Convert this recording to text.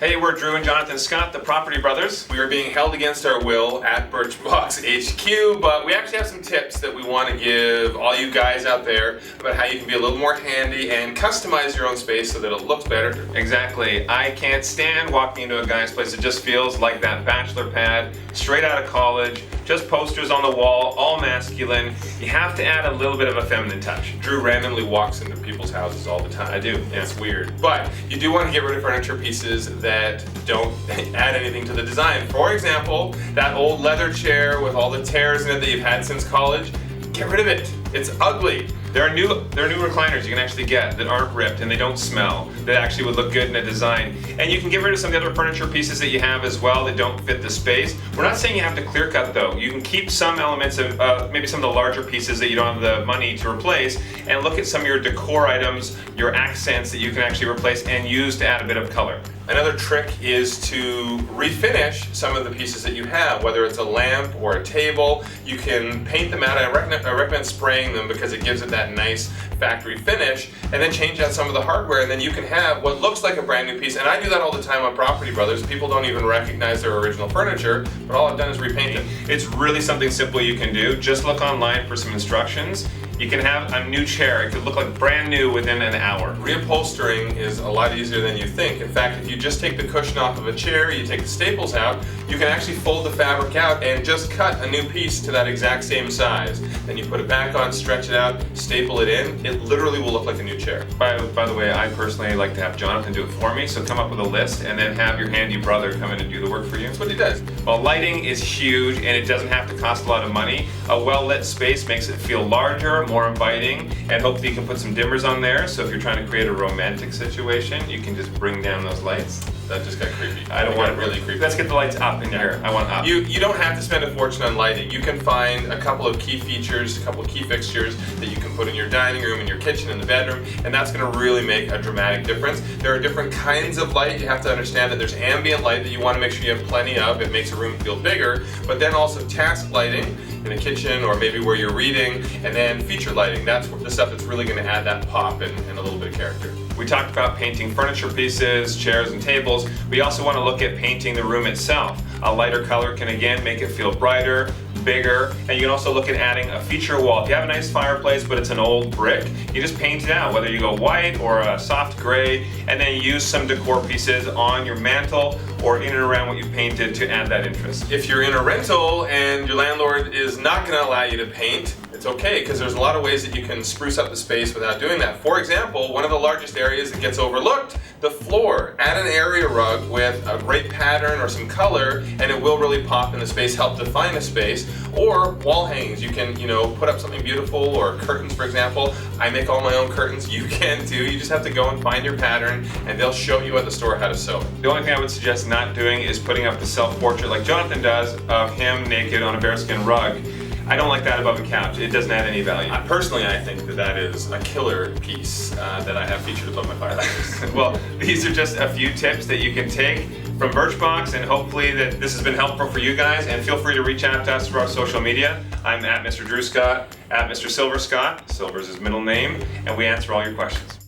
Hey, we're Drew and Jonathan Scott, the Property Brothers. We are being held against our will at Birchbox HQ, but we actually have some tips that we want to give all you guys out there about how you can be a little more handy and customize your own space so that it looks better. Exactly. I can't stand walking into a guy's place. It just feels like that bachelor pad, straight out of college, just posters on the wall, all masculine. You have to add a little bit of a feminine touch. Drew randomly walks into people's houses all the time. I do. Yeah. It's weird. But you do want to get rid of furniture pieces that don't add anything to the design. For example, that old leather chair with all the tears in it that you've had since college, get rid of it. It's ugly. There are new recliners you can actually get that aren't ripped and they don't smell, that actually would look good in a design. And you can get rid of some of the other furniture pieces that you have as well that don't fit the space. We're not saying you have to clear cut though. You can keep some elements of maybe some of the larger pieces that you don't have the money to replace, and look at some of your decor items, your accents that you can actually replace and use to add a bit of color. Another trick is to refinish some of the pieces that you have, whether it's a lamp or a table. You can paint them out. I recommend spraying them because it gives it that nice factory finish, and then change out some of the hardware, and then you can have what looks like a brand new piece. And I do that all the time on Property Brothers. People don't even recognize their original furniture, but all I've done is repaint it. It's really something simple you can do. Just look online for some instructions. You can have a new chair. It could look like brand new within an hour. Reupholstering is a lot easier than you think. In fact, if you just take the cushion off of a chair, you take the staples out, you can actually fold the fabric out and just cut a new piece to that exact same size. Then you put it back on, stretch it out, staple it in. It literally will look like a new chair. By the way, I personally like to have Jonathan do it for me, so come up with a list and then have your handy brother come in and do the work for you. That's what he does. Well, lighting is huge and it doesn't have to cost a lot of money. A well-lit space makes it feel larger, more inviting, and hopefully you can put some dimmers on there, so if you're trying to create a romantic situation, you can just bring down those lights. That just got creepy. I don't want it really creepy. Let's get the lights up in here. I want up. You don't have to spend a fortune on lighting. You can find a couple of key features, a couple of key fixtures that you can put in your dining room, in your kitchen, in the bedroom, and that's going to really make a dramatic difference. There are different kinds of light. You have to understand that there's ambient light that you want to make sure you have plenty of. It makes a room feel bigger, but then also task lighting in the kitchen or maybe where you're reading, and then feature lighting. That's the stuff that's really going to add that pop and a little bit of character. We talked about painting furniture pieces, chairs and tables. We also want to look at painting the room itself. A lighter color can again make it feel brighter, bigger, and you can also look at adding a feature wall. If you have a nice fireplace but it's an old brick, you just paint it out, whether you go white or a soft gray, and then use some decor pieces on your mantle or in and around what you painted to add that interest. If you're in a rental and your landlord is not going to allow you to paint, it's okay, because there's a lot of ways that you can spruce up the space without doing that. For example, one of the largest areas that gets overlooked, the floor. Add an area rug with a great pattern or some color, and it will really pop in the space, help define a space. Or wall hangings. You can, put up something beautiful, or curtains, for example. I make all my own curtains. You can too. You just have to go and find your pattern, and they'll show you at the store how to sew it. The only thing I would suggest not doing is putting up the self-portrait like Jonathan does of him naked on a bearskin rug. I don't like that above a couch. It doesn't add any value. Personally, I think that is a killer piece that I have featured above my fireplace. Well, these are just a few tips that you can take from Birchbox, and hopefully that this has been helpful for you guys. And feel free to reach out to us through our social media. I'm at Mr. Drew Scott, at Mr. Silver Scott. Silver's his middle name, and we answer all your questions.